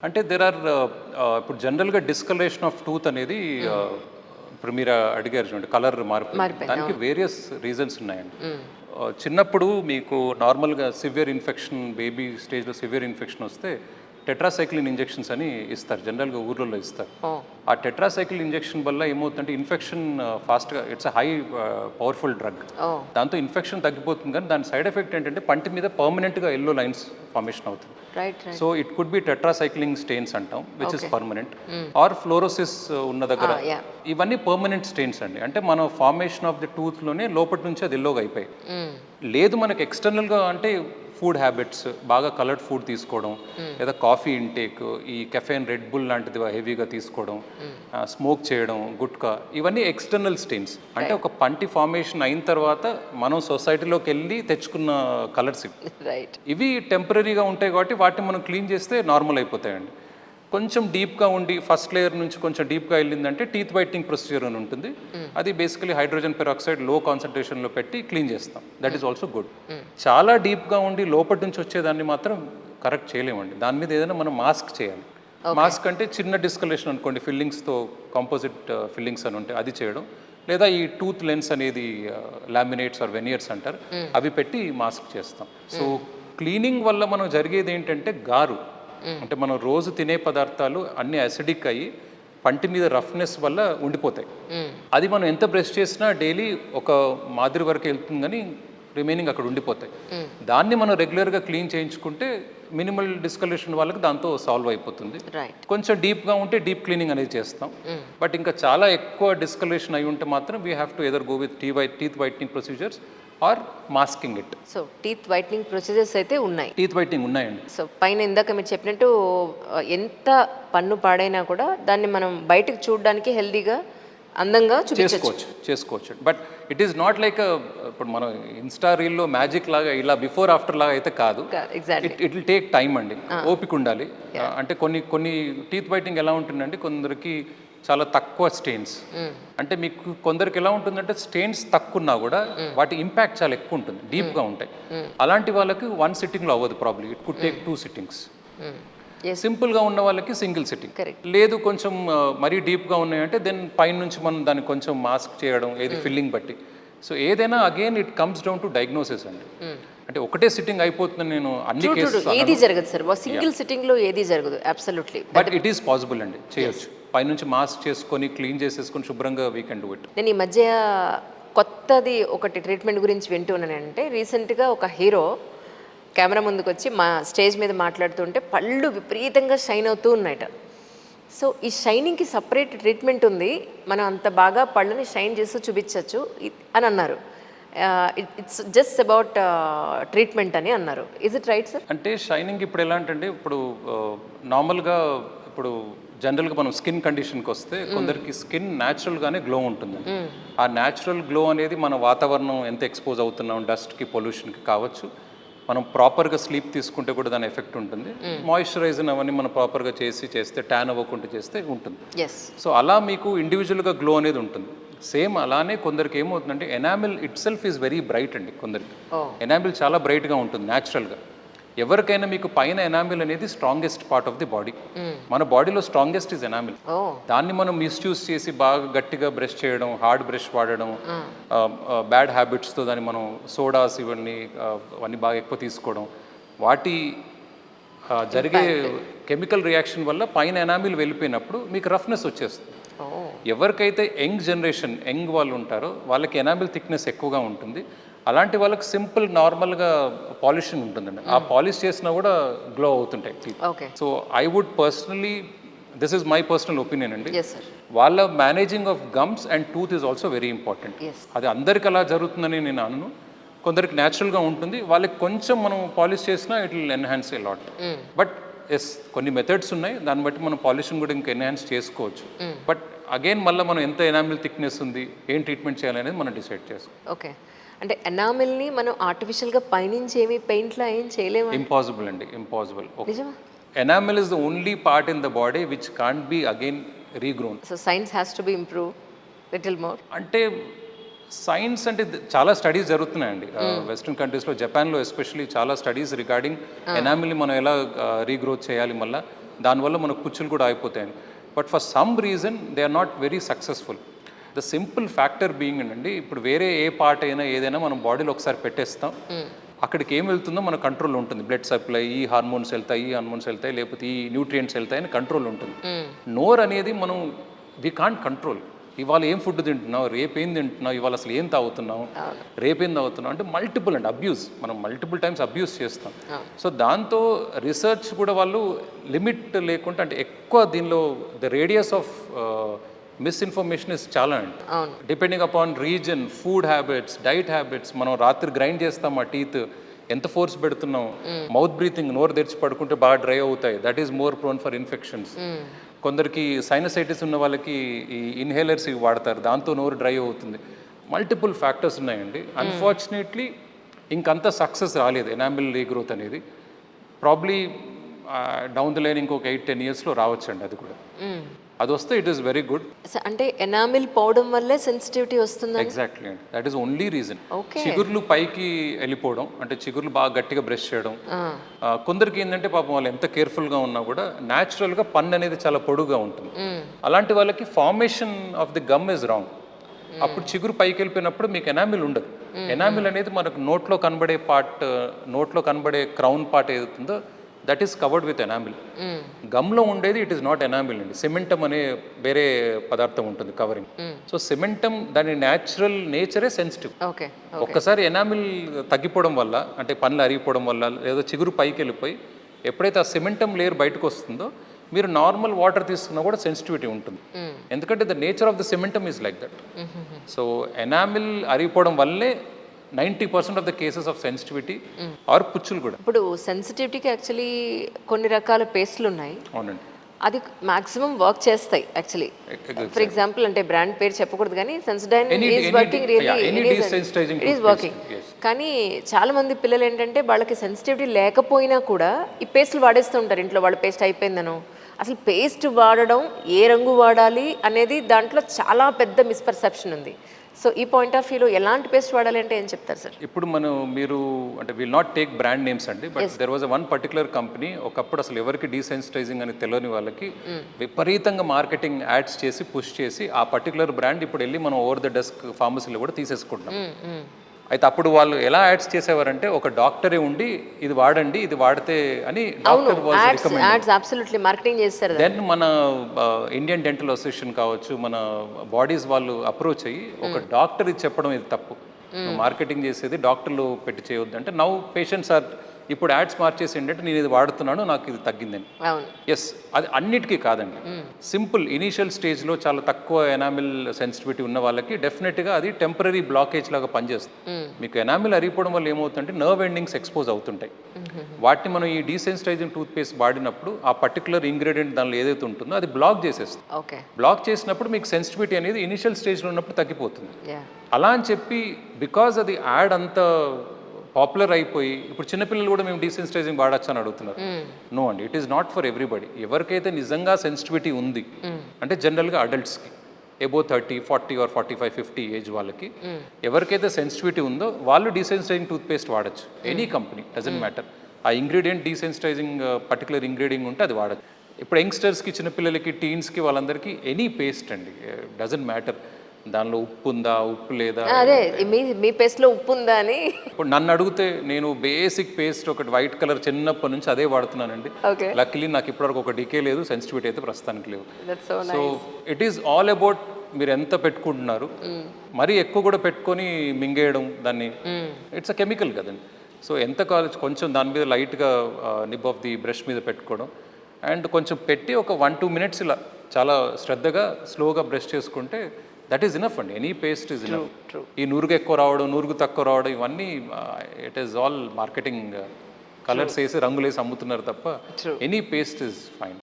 అంటే there are ఇప్పుడు జనరల్గా డిస్కలరేషన్ ఆఫ్ టూత్ అనేది ఇప్పుడు మీరు అడిగారు చూడండి కలర్ మార్పు దానికి వేరియస్ రీజన్స్ ఉన్నాయండి. చిన్నప్పుడు మీకు నార్మల్గా సివియర్ ఇన్ఫెక్షన్ బేబీ స్టేజ్లో సివియర్ ఇన్ఫెక్షన్ వస్తే టెట్రాసైక్లిన్ ఇంజెక్షన్స్ అని ఇస్తారు, జనరల్గా ఊర్లలో ఇస్తారు. ఆ టెట్రాసైక్లిన్ ఇంజెక్షన్ వల్ల ఏమవుతుందంటే ఇన్ఫెక్షన్ ఫాస్ట్గా, ఇట్స్ హై పవర్ఫుల్ డ్రగ్, దాంతో ఇన్ఫెక్షన్ తగ్గిపోతుంది. కానీ దాని సైడ్ ఎఫెక్ట్ ఏంటంటే పంటి మీద పర్మనెంట్గా ఎల్లో లైన్స్ ఫార్మేషన్ అవుతుంది. So it could be tetracycline stains అంటాం, which is permanent, or fluorosis ఉన్న దగ్గర. ఇవన్నీ పర్మనెంట్ స్టెయిన్స్ అండి. అంటే మన ఫార్మేషన్ ఆఫ్ ది టూత్లోనే లోపటి నుంచి అది ఎల్లోగా అయిపోయాయి. లేదు మనకి ఎక్స్టర్నల్గా అంటే ఫుడ్ హ్యాబిట్స్, బాగా కలర్డ్ ఫుడ్ తీసుకోవడం, లేదా కాఫీ ఇంటేక్, ఈ కెఫెన్, రెడ్ బుల్ లాంటిది హెవీగా తీసుకోవడం, స్మోక్ చేయడం, గుట్కా, ఇవన్నీ ఎక్స్టర్నల్ స్టెయిన్స్. అంటే ఒక పంటి ఫార్మేషన్ అయిన తర్వాత మనం సొసైటీలోకి వెళ్ళి తెచ్చుకున్న కలర్స్ ఇవి టెంపరీగా ఉంటాయి కాబట్టి వాటిని మనం క్లీన్ చేస్తే నార్మల్ అయిపోతాయండి. కొంచెం డీప్గా ఉండి ఫస్ట్ లేయర్ నుంచి కొంచెం డీప్గా వెళ్ళిందంటే టీత్ వైట్నింగ్ ప్రొసీజర్ అని ఉంటుంది. అది బేసికలీ హైడ్రోజన్ పెరాక్సైడ్ లో కాన్సన్ట్రేషన్లో పెట్టి క్లీన్ చేస్తాం. That is also good. చాలా డీప్గా ఉండి లోపటి నుంచి వచ్చేదాన్ని మాత్రం కరెక్ట్ చేయలేమండి. దాని మీద ఏదైనా మనం మాస్క్ చేయాలి. మాస్క్ అంటే చిన్న డిస్కలేషన్ అనుకోండి, ఫిల్లింగ్స్తో కాంపోజిట్ ఫిల్లింగ్స్ అని ఉంటాయి, అది చేయడం, లేదా ఈ టూత్ లెన్స్ అనేది లామినేట్స్ ఆర్ వెనియర్స్ అంటారు, అవి పెట్టి మాస్క్ చేస్తాం. సో క్లీనింగ్ వల్ల మనం జరిగేది ఏంటంటే గారు, అంటే మనం రోజు తినే పదార్థాలు అన్ని అసిడిక్ అయ్యి పంటి మీద రఫ్నెస్ వల్ల ఉండిపోతాయి. అది మనం ఎంత బ్రష్ చేసినా డైలీ ఒక మాదిరి వరకు వెళ్తుంది, కానీ రిమైనింగ్ అక్కడ ఉండిపోతాయి. దాన్ని మనం రెగ్యులర్గా క్లీన్ చేయించుకుంటే మినిమల్ డిస్కలేషన్ వాళ్ళకి దాంతో సాల్వ్ అయిపోతుంది. కొంచెం డీప్గా ఉంటే డీప్ క్లీనింగ్ అనేది చేస్తాం. బట్ ఇంకా చాలా ఎక్కువ డిస్కలేషన్ అయి ఉంటే మాత్రం we have to either go with teeth whitening procedures or masking it. So teeth whitening procedures అయితే ఉన్నాయి. టీత్ వైట్నింగ్ ఉన్నాయండి. సో పైన ఇందాక మీరు చెప్పినట్టు ఎంత పన్ను పాడైనా కూడా దాన్ని మనం బయటకు చూడడానికి హెల్దీగా అందంగా చేసుకోవచ్చు. But it is not like ఇప్పుడు మనం ఇన్స్టా రీల్లో మ్యాజిక్ లాగా ఇలా బిఫోర్ ఆఫ్టర్ లాగా అయితే కాదు. ఇట్ విల్ టేక్ టైం అండి, ఓపిక ఉండాలి. అంటే కొన్ని టీత్ వైట్నింగ్ ఎలా ఉంటుందంటే కొందరికి చాలా తక్కువ స్టెయిన్స్, అంటే మీకు కొందరికి ఎలా ఉంటుందంటే స్టెయిన్స్ తక్కువ ఉన్నా కూడా వాటి ఇంపాక్ట్ చాలా ఎక్కువ ఉంటుంది, డీప్గా ఉంటాయి. అలాంటి వాళ్ళకి 1 సిట్టింగ్లో అవ్వదు probably, it could take 2 sittings. సింపుల్గా ఉన్న వాళ్ళకి సింగిల్ సిట్టింగ్. లేదు కొంచెం మరీ డీప్గా ఉన్నాయంటే దెన్ పైన నుంచి మనం దాన్ని కొంచెం మాస్క్ చేయడం, ఏది ఫిల్లింగ్ బట్టి. సో ఏదైనా again it comes down to diagnosis అండి. అంటే ఒకటే సిట్టింగ్ అయిపోతుంది నేను అన్ని కేసెస్ ఏది జరగదు సార్, సింగిల్ సిట్టింగ్ లో ఏది జరగదు absolutely. But it is possible అండి, చేయొచ్చు. పైనుంచి మాస్క్ చేసుకొని క్లీన్ చేసేసుకొని శుభ్రంగా వీ కెన్ డూ ఇట్. నేను ఈ మధ్య కొత్తది ఒకటి ట్రీట్మెంట్ గురించి వింటూ ఉన్నానంటే, రీసెంట్గా ఒక హీరో కెమెరా ముందుకు వచ్చి మా స్టేజ్ మీద మాట్లాడుతుంటే పళ్ళు విపరీతంగా షైన్ అవుతూ ఉన్నాయట. సో ఈ షైనింగ్కి సపరేట్ ట్రీట్మెంట్ ఉంది, మనం అంత బాగా పళ్ళని షైన్ చేస్తూ చూపించవచ్చు అని అన్నారు. ఇట్స్ జస్ట్ అబౌట్ ట్రీట్మెంట్ అని అన్నారు. Is it right sir? అంటే షైనింగ్ ఇప్పుడు ఎలా అంటే ఇప్పుడు నార్మల్గా ఇప్పుడు జనరల్గా మనం స్కిన్ కండిషన్కి వస్తే కొందరికి స్కిన్ న్యాచురల్గానే గ్లో ఉంటుంది. ఆ న్యాచురల్ గ్లో అనేది మన వాతావరణం ఎంత ఎక్స్పోజ్ అవుతున్నాం, డస్ట్కి, పొల్యూషన్కి కావచ్చు, మనం ప్రాపర్గా స్లీప్ తీసుకుంటే కూడా దాని ఎఫెక్ట్ ఉంటుంది. మాయిశ్చరైజర్ అవన్నీ మనం ప్రాపర్గా చేస్తే ట్యాన్ అవ్వకుండా చేస్తే ఉంటుంది. సో అలా మీకు ఇండివిజువల్గా గ్లో అనేది ఉంటుంది. సేమ్ అలానే కొందరికి ఏమవుతుందంటే enamel it self is very bright అండి. కొందరికి ఎనామిల్ చాలా బ్రైట్గా ఉంటుంది న్యాచురల్గా. ఎవరికైనా మీకు పైన ఎనామిల్ అనేది strongest part of the body. మన బాడీలో స్ట్రాంగెస్ట్ ఇస్ ఎనామిల్. దాన్ని మనం మిస్యూజ్ చేసి బాగా గట్టిగా బ్రష్ చేయడం, హార్డ్ బ్రష్ వాడడం, బ్యాడ్ హ్యాబిట్స్తో దాన్ని మనం సోడాస్ అవన్నీ బాగా ఎక్కువ తీసుకోవడం, వాటి జరిగే కెమికల్ రియాక్షన్ వల్ల పైన ఎనామిల్ వెళ్ళిపోయినప్పుడు మీకు రఫ్నెస్ వచ్చేస్తుంది. ఎవరికైతే యంగ్ వాళ్ళు ఉంటారో వాళ్ళకి ఎనామిల్ థిక్నెస్ ఎక్కువగా ఉంటుంది. అలాంటి వాళ్ళకి సింపుల్ నార్మల్గా పాలిషింగ్ ఉంటుందండి, ఆ పాలిష్ చేసినా కూడా గ్లో అవుతుంటాయి. So I would personally, this is my personal opinion అండి, వాళ్ళ managing of gums and tooth is also very important. అది అందరికి అలా జరుగుతుందని నేను అనను, కొందరికి న్యాచురల్గా ఉంటుంది, వాళ్ళకి కొంచెం మనం పాలిష్ చేసినా it will enhance a lot. But కొన్ని మెథడ్స్ ఉన్నాయి, దాన్ని బట్టి మనం పాలిషింగ్ కూడా ఇంకా ఎన్హాన్స్ చేసుకోవచ్చు. బట్ అగైన్ మళ్ళీ మనం ఎంత ఎనామిల్ థిక్నెస్ ఉంది, ఏం ట్రీట్మెంట్ చేయాలనేది మనం డిసైడ్ చేసుకోవాలి. ఓకే, అంటే ఎనామిల్ని మనం ఆర్టిఫిషియల్గా పైనుంచి ఏమి పెయింట్లో ఏం చేయలేము. ఇంపాసిబుల్ అండి, impossible. Enamel is the only part in the body which can't be again regrown. So science has to be improve little more. అంటే సైన్స్ అంటే చాలా స్టడీస్ జరుగుతున్నాయండి వెస్ట్రన్ కంట్రీస్లో, జపాన్లో ఎస్పెషల్లీ చాలా స్టడీస్ రిగార్డింగ్ ఎనామిల్ని మనం ఎలా రీగ్రోత్ చేయాలి మళ్ళీ. దానివల్ల మనకు పుచ్చులు కూడా అయిపోతాయని. But for some reason they are not very successful. The simple factor being అండి, ఇప్పుడు వేరే ఏ పార్ట్ అయినా ఏదైనా మనం బాడీలో ఒకసారి పెట్టేస్తాం, అక్కడికి ఏం వెళ్తుందో మన కంట్రోల్ ఉంటుంది. బ్లడ్ సప్లై, ఈ హార్మోన్స్ వెళ్తాయి, ఈ హార్మోన్స్ వెళ్తాయి, లేకపోతే ఈ న్యూట్రియంట్స్ వెళ్తాయి అని కంట్రోల్ ఉంటుంది. నోర్ అనేది మనం వి కాంట్ కంట్రోల్. ఇవాళ ఏం ఫుడ్ తింటున్నావు, రేపేం తింటున్నావు, ఇవాళ అసలు ఏం తాగుతున్నావు, రేపేం తాగుతున్నావు అంటే మల్టిపుల్ అండి అబ్యూస్. మనం మల్టిపుల్ టైమ్స్ అబ్యూస్ చేస్తాం. సో దాంతో రీసెర్చ్ కూడా వాళ్ళు లిమిట్ లేకుండా, అంటే ఎక్కువ దీనిలో the radius of misinformation is చాలా అండి. Depending upon reason, food habits, diet habits. మనం రాత్రి గ్రైండ్ చేస్తాం ఆ టీత్, ఎంత ఫోర్స్ పెడుతున్నాం, మౌత్ బ్రీతింగ్, నోరు తెరిచి పడుకుంటే బాగా డ్రై అవుతాయి, that is more prone for infections. కొందరికి సైనసైటిస్ ఉన్న వాళ్ళకి ఈ ఇన్హేలర్స్ ఇవి వాడతారు, దాంతో నోరు డ్రై అవుతుంది. మల్టిపుల్ ఫ్యాక్టర్స్ ఉన్నాయండి. అన్ఫార్చునేట్లీ ఇంకంత సక్సెస్ రాలేదు ఎనామిల్ రీగ్రోత్ అనేది. ప్రాబ్లీ డౌన్ ద లైన్ ఇంకొక 8-10 yearsలో రావచ్చండి అది కూడా. అది వస్తే ఇట్ ఈస్ వెరీ గుడ్. అంటే ఎనామిల్ పోవడం వల్లే సెన్సిటివిటీ వస్తుంది. ఎగ్జాక్ట్లీ అండి, that is only reason. Okay. చిగుర్లు పైకి వెళ్ళిపోవడం, అంటే చిగుర్లు బాగా గట్టిగా బ్రష్ చేయడం. కొందరికి ఏంటంటే పాపం వాళ్ళు ఎంత కేర్ఫుల్గా ఉన్నా కూడా న్యాచురల్గా పన్ను అనేది చాలా పొడుగా ఉంటుంది. అలాంటి వాళ్ళకి formation of the gum is wrong. అప్పుడు చిగురు పైకి వెళ్ళిపోయినప్పుడు మీకు ఎనామిల్ ఉండదు. ఎనామిల్ అనేది మనకు నోట్లో కనబడే పార్ట్, నోట్లో కనబడే క్రౌన్ పార్ట్ ఏదైతుందో that is covered with enamel. గమ్లో ఉండేది ఇట్ ఈస్ నాట్ ఎనామిల్ అండి, సిమెంటమ్ అనే వేరే పదార్థం ఉంటుంది కవరింగ్. సో సిమెంటమ్ దాని న్యాచురల్ నేచరే సెన్సిటివ్. ఒక్కసారి ఎనామిల్ తగ్గిపోవడం వల్ల, అంటే పనులు అరిగిపోవడం వల్ల, లేదా చిగురు పైకి వెళ్ళిపోయి ఎప్పుడైతే ఆ సిమెంటమ్ లేయర్ బయటకు వస్తుందో మీరు నార్మల్ వాటర్ తీసుకున్నా కూడా సెన్సిటివిటీ ఉంటుంది. ఎందుకంటే the nature of the cementum is like that. So enamel అరిగిపోవడం వల్లే 90% of the cases of sensitivity or పుచ్చులు కూడా. ఇప్పుడు సెన్సిటివిటీకి యాక్చువల్లీ కొన్ని రకాల పేస్ట్లు ఉన్నాయి. అవునండి, అది మాక్సిమం వర్క్ చేస్తాయి యాక్చువల్లీ. ఫర్ ఎగ్జాంపుల్ అంటే బ్రాండ్ పేరు చెప్పకూడదు కానీ Sensodyne is working really, it is working. కానీ చాలా మంది పిల్లలు ఏంటంటే వాళ్ళకి సెన్సిటివిటీ లేకపోయినా కూడా ఈ పేస్ట్లు వాడేస్తూ ఉంటారు ఇంట్లో. వాళ్ళ పేస్ట్ అయిపోయిందనో, అసలు పేస్ట్ వాడడం ఏ రంగు వాడాలి అనేది దాంట్లో చాలా పెద్ద మిస్పర్సెప్షన్ ఉంది. సో ఈ పాయింట్ ఆఫ్ వ్యూలో ఎలాంటి పేస్ట్ వాడాలి అంటే ఏం చెప్తారు సార్? ఇప్పుడు మీరు అంటే will not take brand names అండి, but there was one particular company. ఒకప్పుడు అసలు ఎవరికి డీసెన్సిటైజింగ్ అని తెలియని వాళ్ళకి విపరీతంగా మార్కెటింగ్ యాడ్స్ చేసి పుష్ చేసి ఆ పర్టికులర్ బ్రాండ్ ఇప్పుడు వెళ్ళి మనం ఓవర్ ద డెస్క్ ఫార్మసీలో కూడా తీసేసుకుంటాం. అయితే అప్పుడు వాళ్ళు ఎలా యాడ్స్ చేసేవారంటే ఒక డాక్టరే ఉండి ఇది వాడండి, ఇది వాడితే అని డాక్టర్ మార్కెటింగ్ చేస్తారు. దెన్ మన ఇండియన్ డెంటల్ అసోసియేషన్ కావచ్చు, మన బాడీస్ వాళ్ళు అప్రోచ్ అయ్యి ఒక డాక్టర్ ఇది చెప్పడం ఇది తప్పు, మార్కెటింగ్ చేసేది డాక్టర్లు పెట్టి చేయొద్దు అంటే నౌ పేషెంట్స్ ఆర్ ఇప్పుడు యాడ్స్ మార్చేసి ఏంటంటే నేను ఇది వాడుతున్నాను నాకు ఇది తగ్గిందని. ఎస్, అది అన్నిటికీ కాదండి. సింపుల్ ఇనీషియల్ స్టేజ్లో చాలా తక్కువ ఎనామిల్ సెన్సిటివిటీ ఉన్న వాళ్ళకి డెఫినెట్గా అది టెంపరీ బ్లాకేజ్ లాగా పనిచేస్తుంది. మీకు ఎనామిల్ అరిగిపోవడం వల్ల ఏమవుతుందంటే నర్వ్ ఎండింగ్స్ ఎక్స్పోజ్ అవుతుంటాయి. వాటిని మనం ఈ డీసెన్సిటైజింగ్ టూత్ పేస్ట్ వాడినప్పుడు ఆ పర్టికులర్ ఇంగ్రీడియంట్ దానిలో ఏదైతే ఉంటుందో అది బ్లాక్ చేసేస్తుంది. బ్లాక్ చేసినప్పుడు మీకు సెన్సిటివిటీ అనేది ఇనిషియల్ స్టేజ్లో ఉన్నప్పుడు తగ్గిపోతుంది. అలా అని చెప్పి బికాజ్ అది యాడ్ అంత పాపులర్ అయిపోయి ఇప్పుడు చిన్నపిల్లలు కూడా మేము డీసెన్సిటైజింగ్ వాడచ్చు అని అడుగుతున్నారు. నో అండి, it is not for everybody. ఎవరికైతే నిజంగా సెన్సిటివిటీ ఉంది అంటే జనరల్గా అడల్ట్స్కి ఎబో 30, 40 ఆర్ 45, 50 ఏజ్ వాళ్ళకి ఎవరికైతే సెన్సిటివిటీ ఉందో వాళ్ళు డీసెన్సిటైజింగ్ టూత్ పేస్ట్ వాడచ్చు. Any company doesn't matter. ఆ ఇంగ్రీడియంట్ డీసెన్సిటైజింగ్ పర్టికులర్ ఇంగ్రీడియంట్ ఉంటే అది వాడచ్చు. ఇప్పుడు యంగ్స్టర్స్కి, చిన్నపిల్లలకి, టీన్స్కి వాళ్ళందరికీ ఎనీ పేస్ట్ అండి, డజంట్ మ్యాటర్. దానిలో ఉప్పు ఉందా, ఉప్పు లేదా, అదే మీ పేస్ట్లో ఉప్పు ఉందా అని ఇప్పుడు నన్ను అడిగితే నేను బేసిక్ పేస్ట్ ఒకటి వైట్ కలర్ చిన్నప్పటి నుంచి అదే వాడుతున్నానండి. లక్కీలీ నాకు ఇప్పటివరకు ఒక డికే లేదు, సెన్సిటివిటీ అయితే ప్రస్తుతానికి లేవు. So it is all about మీరు ఎంత పెట్టుకుంటున్నారు. మరీ ఎక్కువ కూడా పెట్టుకొని మింగేయడం దాన్ని, ఇట్స్ అ కెమికల్ కదండి. సో ఎంత కావచ్చు కొంచెం దాని మీద లైట్గా నిబ్ ఆఫ్ ది బ్రష్ మీద పెట్టుకోవడం అండ్ కొంచెం పెట్టి ఒక 1-2 minutes ఇలా చాలా శ్రద్ధగా స్లోగా బ్రష్ చేసుకుంటే దట్ ఈస్ ఇనఫ్ అండి. Any paste is enough. ఈ నూరుగు ఎక్కువ రావడం, నూరుగు తక్కువ రావడం ఇవన్నీ it is all marketing colours వేసి రంగులు వేసి అమ్ముతున్నారు తప్ప ఎనీ పేస్ట్ ఈజ్ ఫైన్.